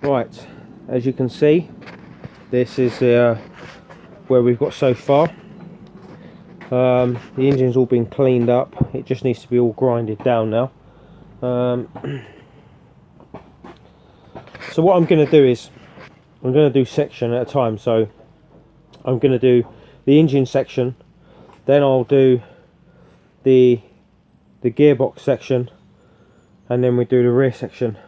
Right, as you can see, this is where we've got so far. The engine's all been cleaned up, it just needs to be all grinded down now. So what I'm going to do is, I'm going to do section at a time. So I'm going to do the engine section, then I'll do the gearbox section, and then we do the rear section,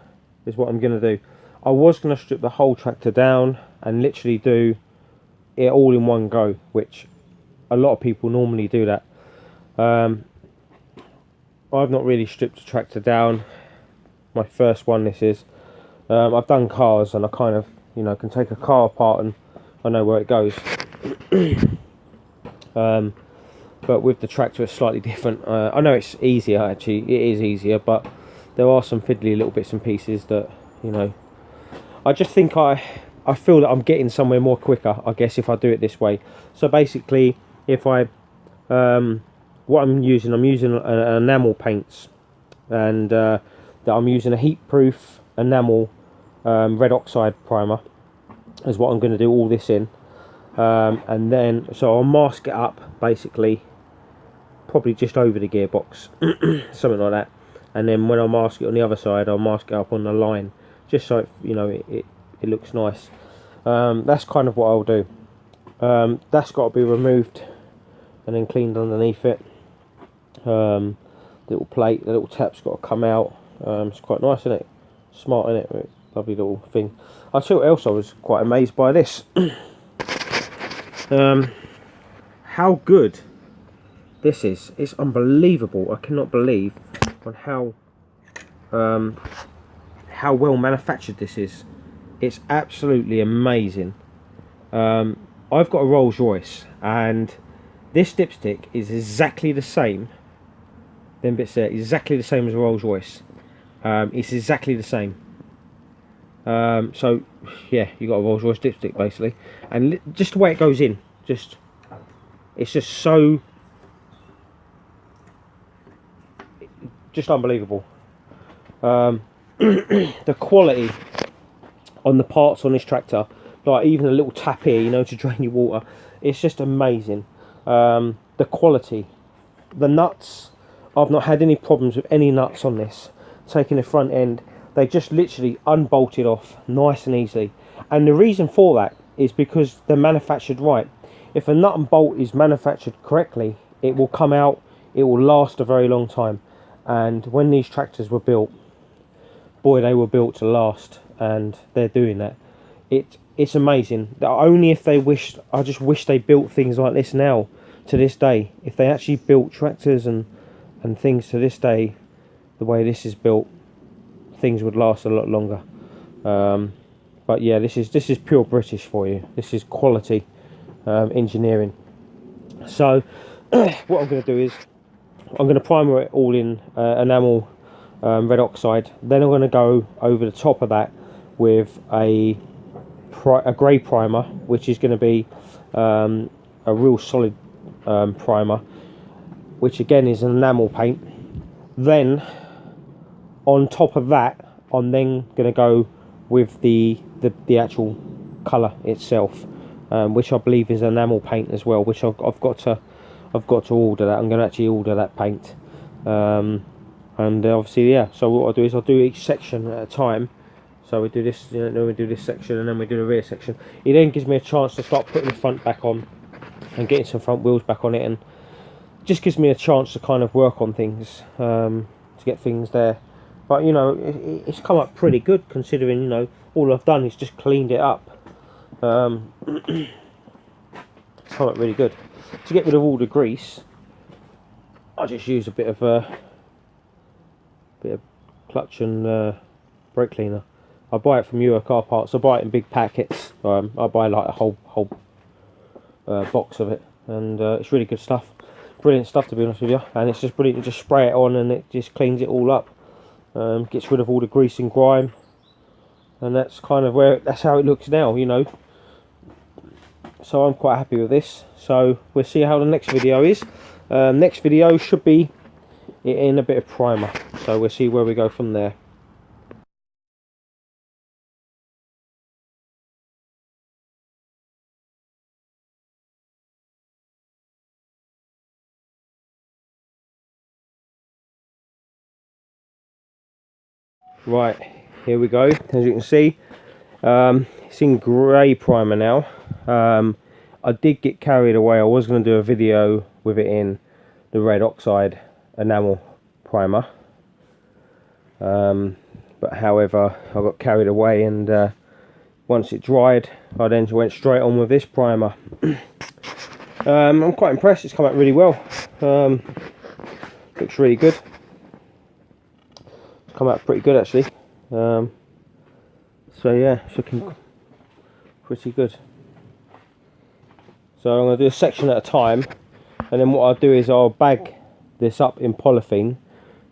is what I'm going to do. I was going to strip the whole tractor down and literally do it all in one go, which a lot of people normally do that. I've not really stripped the tractor down. My first one this is. I've done cars and I kind of, you know, can take a car apart and I know where it goes. But with the tractor it's slightly different. I know it's easier, actually, it is easier, but there are some fiddly little bits and pieces that, you know, I just think I feel that I'm getting somewhere more quicker, I guess, if I do it this way. So basically, if I, what I'm using an enamel paints, and that I'm using a heat-proof enamel red oxide primer, is what I'm going to do all this in. And then, so I'll mask it up, basically, probably just over the gearbox, something like that. And then when I mask it on the other side, I'll mask it up on the line, just so it, you know, it looks nice. That's kind of what I'll do. That's got to be removed and then cleaned underneath it. Little plate, the little tap's got to come out. It's quite nice, isn't it? Smart, isn't it? Lovely little thing. I'll tell you what else I was quite amazed by this. How good this is. It's unbelievable. I cannot believe on how well manufactured this is. It's absolutely amazing. I've got a Rolls Royce and this dipstick is exactly the same. Them bits there, exactly the same as a Rolls Royce. It's exactly the same. So yeah, you got a Rolls Royce dipstick basically, and just the way it goes in, it's just so unbelievable. The quality on the parts on this tractor, like even a little tap here, you know, to drain your water, it's just amazing. The quality, the nuts, I've not had any problems with any nuts on this. Taking the front end, they just literally unbolted off nice and easily, and the reason for that is because they're manufactured right. If a nut and bolt is manufactured correctly, it will come out, it will last a very long time. And when these tractors were built, boy, they were built to last, and they're doing that. It's amazing. Only if they wished, I just wish they built things like this now, to this day. If they actually built tractors and things to this day, the way this is built, things would last a lot longer. But yeah, this is pure British for you. This is quality engineering. So what I'm going to do is I'm going to primer it all in enamel red oxide. Then I'm going to go over the top of that with a grey primer, which is going to be a real solid primer, which again is an enamel paint. Then on top of that, I'm then going to go with the actual colour itself, which I believe is enamel paint as well, which I've got to order that. I'm going to actually order that paint, and obviously, yeah. So what I'll do is I'll do each section at a time. So we do this, you know, then we do this section, and then we do the rear section. It then gives me a chance to start putting the front back on and getting some front wheels back on it, and just gives me a chance to kind of work on things, to get things there. But you know, it's come up pretty good considering, you know, all I've done is just cleaned it up. It's come up really good. To get rid of all the grease, I just use a bit of clutch and brake cleaner. I buy it from Euro Car Parts. I buy it in big packets. I buy like a whole box of it, and it's really good stuff. Brilliant stuff, to be honest with you. And it's just brilliant. You just spray it on, and it just cleans it all up. Gets rid of all the grease and grime, and that's kind of that's how it looks now, you know. So I'm quite happy with this. So we'll see how the next video is. Next video should be in a bit of primer. So we'll see where we go from there. Right, here we go. As you can see, it's in grey primer now. I did get carried away. I was going to do a video with it in the red oxide enamel primer, but however I got carried away, and once it dried I then went straight on with this primer. I'm quite impressed. It's come out really well. Looks really good. It's come out pretty good actually. So yeah, it's looking pretty good. So I'm going to do a section at a time, and then what I'll do is I'll bag this up in polythene,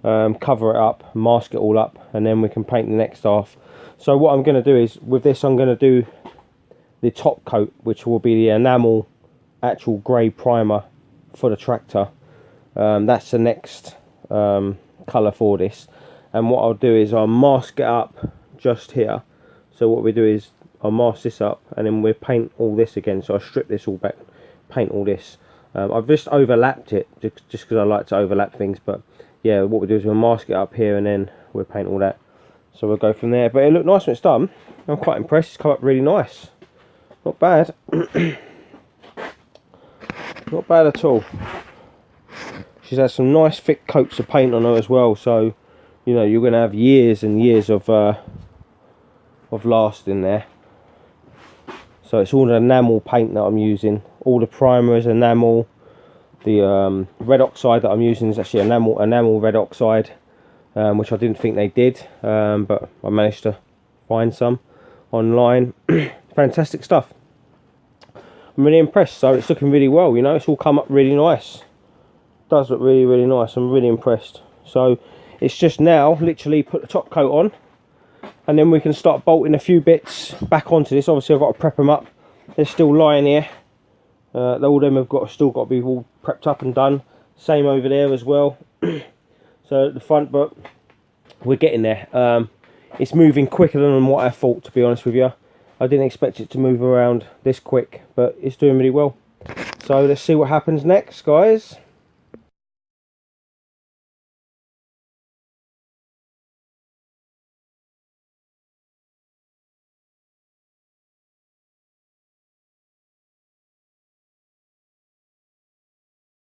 cover it up, mask it all up, and then we can paint the next half. So what I'm going to do is, with this I'm going to do the top coat, which will be the enamel actual grey primer for the tractor. That's the next colour for this, and what I'll do is I'll mask it up just here. So what we do is I'll mask this up, and then we'll paint all this again. So I strip this all back, paint all this. I've just overlapped it just because I like to overlap things, but yeah, what we do is we'll mask it up here and then we'll paint all that. So we'll go from there, but it looked nice when it's done. I'm quite impressed. It's come up really nice, not bad. Not bad at all. She's had some nice thick coats of paint on her as well, so you know you're going to have years and years of lasting there. So it's all the enamel paint that I'm using. All the primer is enamel. The red oxide that I'm using is actually enamel red oxide, which I didn't think they did, but I managed to find some online. Fantastic stuff. I'm really impressed. So it's looking really well, you know, it's all come up really nice. It does look really, really nice. I'm really impressed. So it's just now literally put the top coat on, and then we can start bolting a few bits back onto this. Obviously I've got to prep them up. They're still lying here. All of them have still got to be all prepped up and done. Same over there as well. So at the front, but we're getting there. It's moving quicker than what I thought, to be honest with you. I didn't expect it to move around this quick, but it's doing really well. So let's see what happens next, guys.